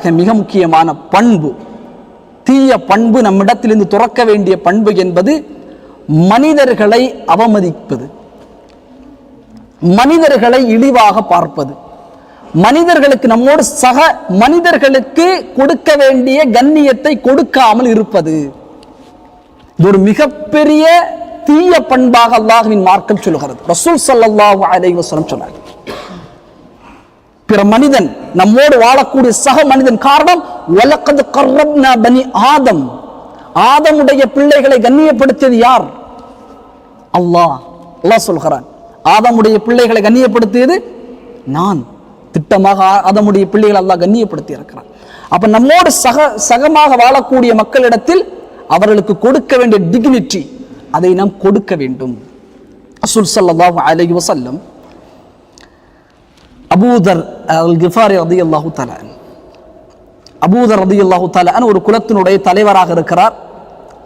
இரண்டாவதாக மிக முக்கியமான பண்பு, தீய பண்பு, நம்மிடத்திலிருந்து துறக்க வேண்டிய பண்பு என்பது மனிதர்களை அவமதிப்பது, மனிதர்களை இழிவாக பார்ப்பது, மனிதர்களுக்கு, நம்மோடு சக மனிதர்களுக்கு கொடுக்க வேண்டிய கண்ணியத்தை கொடுக்காமல் இருப்பது. இது ஒரு மிகப்பெரிய தீய பண்பாக அல்லாஹ்வின் மார்க்கம் சொல்கிறது. ரசூல் ஸல்லல்லாஹு அலைஹி வஸல்லம் சொன்னார், பிற மனிதன், நம்மோடு வாழக்கூடிய சக மனிதன். காரணம், வலக்கத் கர்ரப்னா பனி ஆதம், ஆதமுடைய பிள்ளைகளை கண்ணியப்படுத்தியது யார்? அல்லாஹ். அல்லாஹ் சொல்கிறான், ஆதமுடைய பிள்ளைகளை கண்ணியப்படுத்தியது நான். திட்டமாக ஆதமுடைய பிள்ளைகளை அல்லாஹ் கண்ணியப்படுத்தி இருக்கிறான். அப்ப நம்மோடு சகமாக வாழக்கூடிய மக்களிடத்தில் அவர்களுக்கு கொடுக்க வேண்டிய டிக்னிட்டி, அதை நாம் கொடுக்க வேண்டும். ரசூல் ஸல்லல்லாஹு அலைஹி வஸல்லம் அபூதர் அல் கிஃபாரி ரலியல்லாஹு தஆலா, அபூதர் ரலியல்லாஹு தஆலா ஒரு குலத்தினுடைய தலைவராக இருக்கிறார்.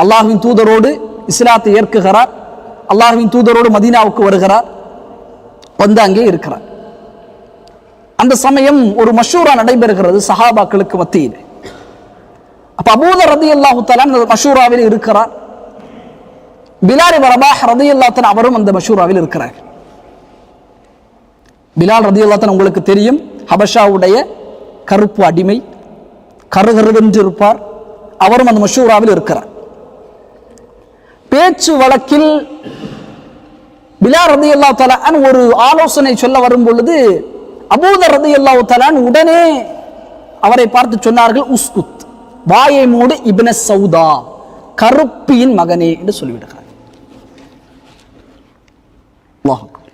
அல்லாஹ்வின் தூதரோடு இஸ்லாத்தை ஏற்குகிறார். அல்லாஹ்வின் தூதரோடு மதீனாவுக்கு வருகிறார். வந்து அங்கே இருக்கிறார். அந்த சமயம் ஒரு மஷூரா நடைபெறுகிறது சஹாபாக்களுக்கு மத்தியில். அப்ப அபூதர் ரலியல்லாஹு தஆலா அந்த மஷூராவில் இருக்கிறார். பிலால் இப்னு ரபாஹ் ரலியல்லாஹு தஆலா அவரும் அந்த மஷூராவில் இருக்கிறார். பிலால் ரலியல்லாஹு தஆலா உங்களுக்கு தெரியும், ஹபஷாவுடைய கருப்பு அடிமை, கருகருவென்று இருப்பார். அவரும் அந்த மஷூராவில் இருக்கிறார். பேச்சு வழக்கில் பிலால் ரலியல்லாஹு தஆலா ஒரு ஆலோசனை சொல்ல வரும் பொழுது அபூதர் ரலியல்லாஹு தஆலா உடனே அவரை பார்த்து சொன்னார்கள், உஸ்குத், வாயை மூடு, இப்ன சௌதா, கருப்பியின் மகனே என்று சொல்லிவிடுகிறார். அல்லாஹ் அக்பர்.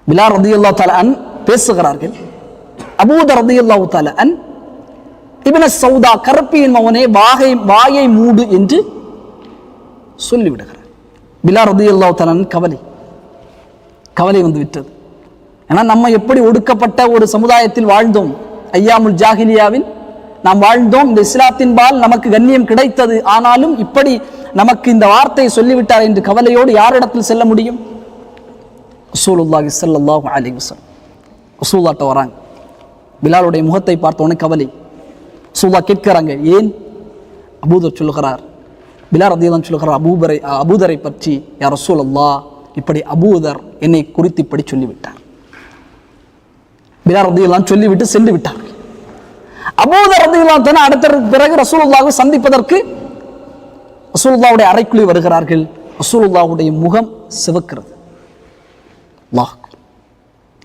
பிலால் ரலியல்லாஹு தஆலா பேசுகிறார்கள். அபூதர் ரலியல்லாஹு தஆலா இப்ன சௌதா, கருப்பியின் மகனே, வாயை மூடு என்று சொல்லிவிடுகிறார். பிலால் ரலியல்லாஹு தஆலா கவலை வந்து விட்டது. ஏன்னா நம்ம எப்படி ஒடுக்கப்பட்ட ஒரு சமுதாயத்தில் வாழ்ந்தோம், ஐயாமுல் ஜாஹிலியாவில் நாம் வாழ்ந்தோம். இந்த இஸ்லாத்தின் பால் நமக்கு கண்ணியம் கிடைத்தது. ஆனாலும் இப்படி நமக்கு இந்த வார்த்தையை சொல்லிவிட்டார் என்று கவலையோடு யாரிடத்தில் செல்ல முடியும்? ரசூலுல்லாஹி ஸல்லல்லாஹு அலைஹி வஸல்லம் ரசூலுல்லாஹ்ட்ட வராங்க. பிலாலுடைய முகத்தை பார்த்த உடனே கவலை. ரசூலுல்லாஹ் கேட்கிறாங்க, ஏன்? அபூதர் சொல்லுகிறார், பிலால் ரலியல்லாஹு சொல்லுகிறார், அபூதரை பற்றி, யா ரசூலல்லாஹ், இப்படி அபூதர் என்னை குறித்து இப்படி சொல்லிவிட்டார். பிலால் ரலியல்லாஹு சொல்லிவிட்டு சென்று விட்டார்கள். அபூதர் ரலியல்லாஹு தஆலா அடுத்த பிறகு ரசூலுல்லாஹ்வை சந்திப்பதற்கு ரசூலுல்லாஹ்வுடைய அறைக்குள்ளே வருகிறார்கள். ரசூலுல்லாஹ்வுடைய முகம் சிவக்கிறது. அல்லாஹ்,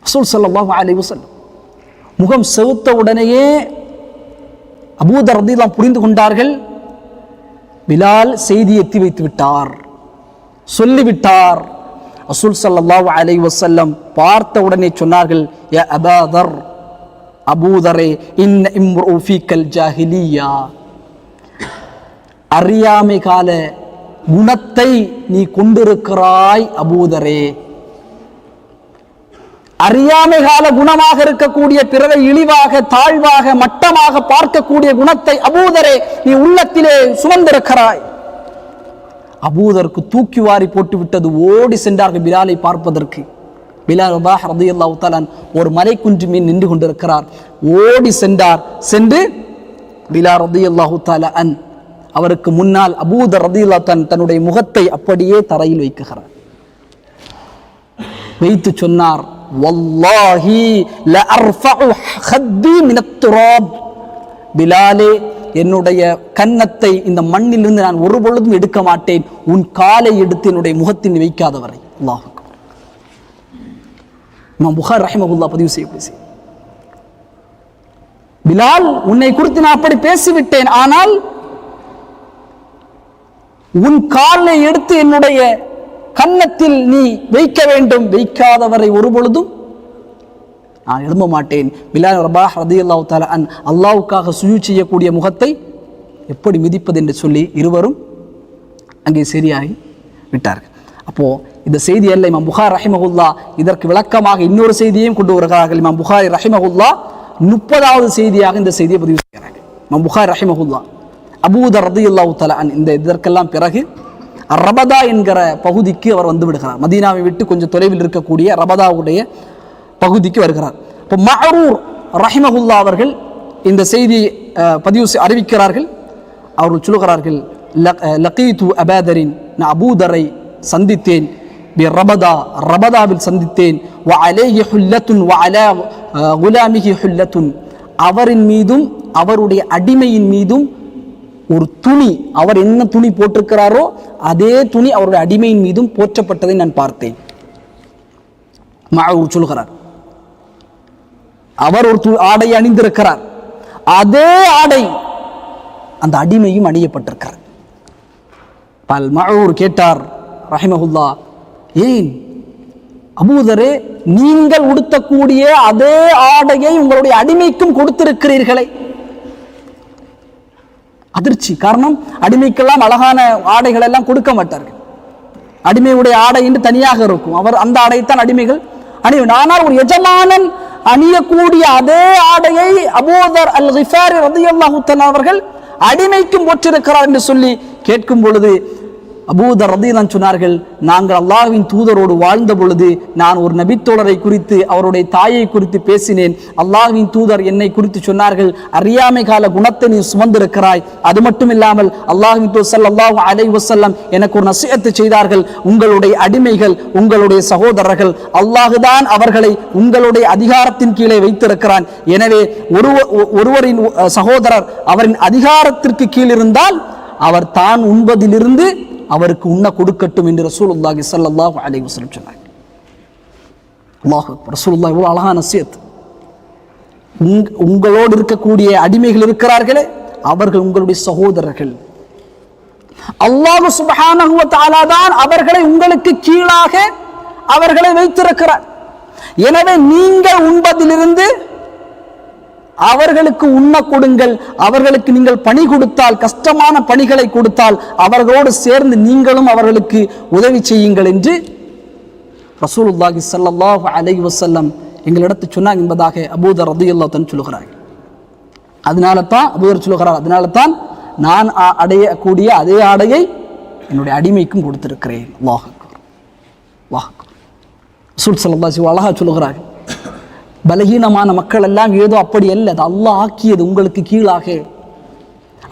ரசூல் ஸல்லல்லாஹு அலைஹி வஸல்லம் முகம் சிவத்த உடனேயே அபூதர் ரலியல்லாஹு புரிந்து கொண்டார்கள், பிலால் செய்தி எத்தி வைத்து விட்டார், சொல்லிவிட்டார். ரசூல் ஸல்லல்லாஹு அலைஹி வஸல்லம் பார்த்த உடனே சொன்னார்கள், யா அபூதர், அபூதரே, இன்ன இம்ரு ஃபீக்கல் ஜாஹிலியா, அறியாமை கால குணத்தை நீ கொண்டிருக்கிறாய் அபூதரே. அறியாமை கால குணமாக இருக்கக்கூடிய, பிறரை இழிவாக, தாழ்வாக, மட்டமாக பார்க்கக்கூடிய குணத்தை அபூதரே நீ உள்ளத்திலே சுமந்திருக்கிறாய். அபூதருக்கு தூக்கி வாரி போட்டு விட்டது. ஓடி சென்றார்கள் பிலாலை பார்ப்பதற்கு. பிலால் ரலியல்லாஹு தஆலா ஒரு மலை குன்று மீன் நின்று கொண்டிருக்கிறார். ஓடி சென்றார். சென்று பிலால் ரலியல்லாஹு தஆலா அவருக்கு முன்னால் அபூதர் ரலியல்லாஹு தஆலா தன்னுடைய முகத்தை அப்படியே தரையில் வைக்குகிறார். வைத்து சொன்னார், வல்லாஹி லா அர்ஃபஉ ஹத்தி மினத் துராப், பிலாலே, என்னுடைய கன்னத்தை இந்த மண்ணிலிருந்து நான் ஒரு பொழுதும் எடுக்க மாட்டேன், உன் காலை எடுத்து என்னுடைய முகத்தின் வைக்காதவரை. அல்லாஹ் அக்பர். இமாம் புகாரி ரஹிமஹுல்லாஹ் பதிவு செய்ய, பிலால், உன்னை குறித்து நான் அப்படி பேசிவிட்டேன், ஆனால் உன் காலை எடுத்து என்னுடைய கன்னத்தில் நீ வைக்க வேண்டும், வைக்காதவரை ஒரு பொழுதும் நான் எழும்ப மாட்டேன். பிலால் ரலியல்லாஹு தஆலா அல்லாஹ்வுக்காக சுஜூத் செய்யக்கூடிய முகத்தை எப்படி மிதிப்பது என்று சொல்லி இருவரும் அங்கே சரியாகி விட்டார்கள். அப்போ இந்த செய்தி அல்ல, இமாம் புகாரி ரஹிமஹுல்லாஹ் இதற்கு விளக்கமாக இன்னொரு செய்தியையும் கொண்டு வருகிறார்கள். இமாம் புகாரி ரஹிமஹுல்லாஹ் 30வது செய்தியாக இந்த செய்தியை பதிவு செய்கிறார்கள். இமாம் புகாரி ரஹிமஹுல்லாஹ் அபூதர் ரலியல்லாஹு தஆலா இந்த இதற்கெல்லாம் பிறகு ரபதா என்கிற பகுதிக்கு அவர் வந்து விடுகிறார். மதீனாவை விட்டு கொஞ்சம் தொலைவில் இருக்கக்கூடிய ரபதாவுடைய பகுதிக்கு வருகிறார். இப்போ மஅரூர் ரஹிமஹுல்லாஹ் அவர்கள் இந்த செய்தி அறிவிக்கிறார்கள். அவர்கள் சொல்லுகிறார்கள், லகீது அபாதரின், நான் அபூதரை சந்தித்தேன், ரபதாவில் சந்தித்தேன், வ அலைஹி ஹுல்லத்துன் வ அலா குலாமிஹி ஹுல்லத்துன், அவரின் மீதும் அவருடைய அடிமையின் மீதும் ஒரு துணி, அவர் என்ன துணி போட்டிருக்கிறாரோ அதே துணி அவருடைய அடிமையின் மீதும் போற்றப்பட்டதை நான் பார்த்தேன். மஅரூர் சொல்கிறார், அவர் ஒரு ஆடை அணிந்திருக்கிறார், அதே ஆடை அந்த அடிமையும் அணியப்பட்டிருக்கிறார். மஅரூர் கேட்டார் ரஹிமஹுல்லா, ஏன் அபூதரே, நீங்கள் உடுத்தக்கூடிய அதே ஆடையை உங்களுடைய அடிமைக்கும் கொடுத்திருக்கிறீர்களே? அதிர்ச்சி. காரணம், அடிமைக்கெல்லாம் அழகான ஆடைகள் எல்லாம் கொடுக்க மாட்டார்கள். அடிமையுடைய ஆடை என்று தனியாக இருக்கும், அவர் அந்த ஆடைத்தான் அடிமைகள் அணியும். ஆனால் ஒரு எஜமானன் அணியக்கூடிய அதே ஆடையை அபூதர் அல் கிஃபாரி ரலியல்லாஹு தஆலா அவர்கள் அடிமைக்கும் போற்றிருக்கிறார் என்று சொல்லி கேட்கும் பொழுது அபூதர் ரலியல்லாஹு சொன்னார்கள், நாங்கள் அல்லாஹ்வின் தூதரோடு வாழ்ந்த பொழுது நான் ஒரு நபித்தோழரை குறித்து, அவருடைய தாயை குறித்து பேசினேன். அல்லாஹ்வின் தூதர் என்னை குறித்து சொன்னார்கள், அறியாமை கால குணத்தை நீ சுமந்திருக்கிறாய். அது மட்டும் இல்லாமல் அல்லாஹ்வின் தூதர் ஸல்லல்லாஹு அலைஹி வஸல்லம் எனக்கு ஒரு நசிஹத் செய்தார்கள், உங்களுடைய அடிமைகள் உங்களுடைய சகோதரர்கள், அல்லாஹுதான் அவர்களை உங்களுடைய அதிகாரத்தின் கீழே வைத்திருக்கிறான். எனவே ஒருவரின் சகோதரர் அவரின் அதிகாரத்திற்கு கீழ் இருந்தால் அவர் தான் உண்பதிலிருந்து அவருக்கு உண்ண கொடுக்கட்டும் என்று ரசூலுல்லாஹி ஸல்லல்லாஹு அலைஹி வஸல்லம் சொன்னார். அல்லாஹ் அக்பர். ரசூலுல்லாஹ் இவ்வளவு அழகான நசிஹத். உங்களோடு இருக்கக்கூடிய அடிமைகள் இருக்கிறார்களே, அவர்கள் உங்களுடைய சகோதரர்கள். அல்லாஹ் சுப்ஹானஹு வ தஆலா தான் அவர்களை உங்களுக்கு கீழாக அவர்களை வைத்திருக்கிறார். எனவே நீங்கள் உண்பதிலிருந்து அவர்களுக்கு உண்ண கொடுங்கள். அவர்களுக்கு நீங்கள் பணி கொடுத்தால், கஷ்டமான பணிகளை கொடுத்தால் அவர்களோடு சேர்ந்து நீங்களும் அவர்களுக்கு உதவி செய்யுங்கள் என்று ரசூலுல்லாஹி ஸல்லல்லாஹு அலைஹி வஸல்லம் எங்களிடத்து சொன்னாங்க என்பதாக அபூதர் ரலியல்லாஹு தஆலா சொல்கிறார். அதனால தான் அபூதர் சொல்கிறார், அதனால தான் நான் அடையக்கூடிய அதே ஆடையை என்னுடைய அடிமைக்கும் கொடுத்திருக்கிறேன். அல்லாஹ் அக்பர். அல்லாஹ் அக்பர். ரசூல் ஸல்லல்லாஹு அலைஹி வஸல்லம் அழகா சொல்கிறார், பலகீனமான மக்கள் எல்லாம் ஏதோ அப்படி அல்ல, அது அல்லாஹ் ஆக்கியது உங்களுக்கு கீழாக.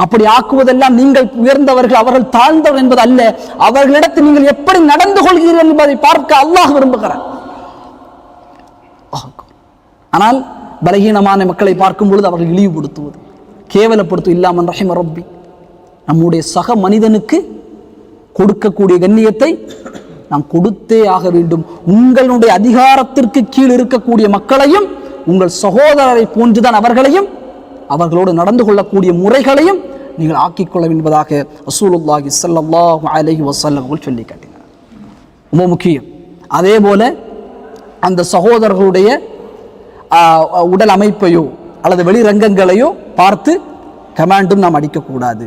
அப்படி ஆக்குவதெல்லாம் நீங்கள் உயர்ந்தவர்கள் அவர்கள் தாழ்ந்தவர் என்பது அல்ல, அவர்களிடத்தில் நீங்கள் எப்படி நடந்து கொள்கிறீர்கள் என்பதை பார்க்க அல்லாஹ் விரும்புகிறார். ஆனால் பலகீனமான மக்களை பார்க்கும் பொழுது அவர்கள் இழிவுபடுத்துவது, கேவலப்படுத்துவது இல்லாமல் ரஹிம ரப்பி, நம்முடைய சக மனிதனுக்கு கொடுக்கக்கூடிய கண்ணியத்தை நாம் கொடுத்தே ஆக வேண்டும். உங்களுடைய அதிகாரத்திற்கு கீழ் இருக்கக்கூடிய மக்களையும் உங்கள் சகோதரரை போன்றுதான் அவர்களையும் அவர்களோடு நடந்து கொள்ளக்கூடிய முறைகளையும் நீங்கள் ஆக்கிக்கொள்ள என்பதாக ரசூலுல்லாஹி ஸல்லல்லாஹு அலைஹி வஸல்லம் சொல்லி காட்டினார். ரொம்ப முக்கியம். அதே போல அந்த சகோதரர்களுடைய உடல் அமைப்பையோ அல்லது வெளிரங்கங்களையோ பார்த்து கமாண்டும் நாம் அடிக்கக்கூடாது.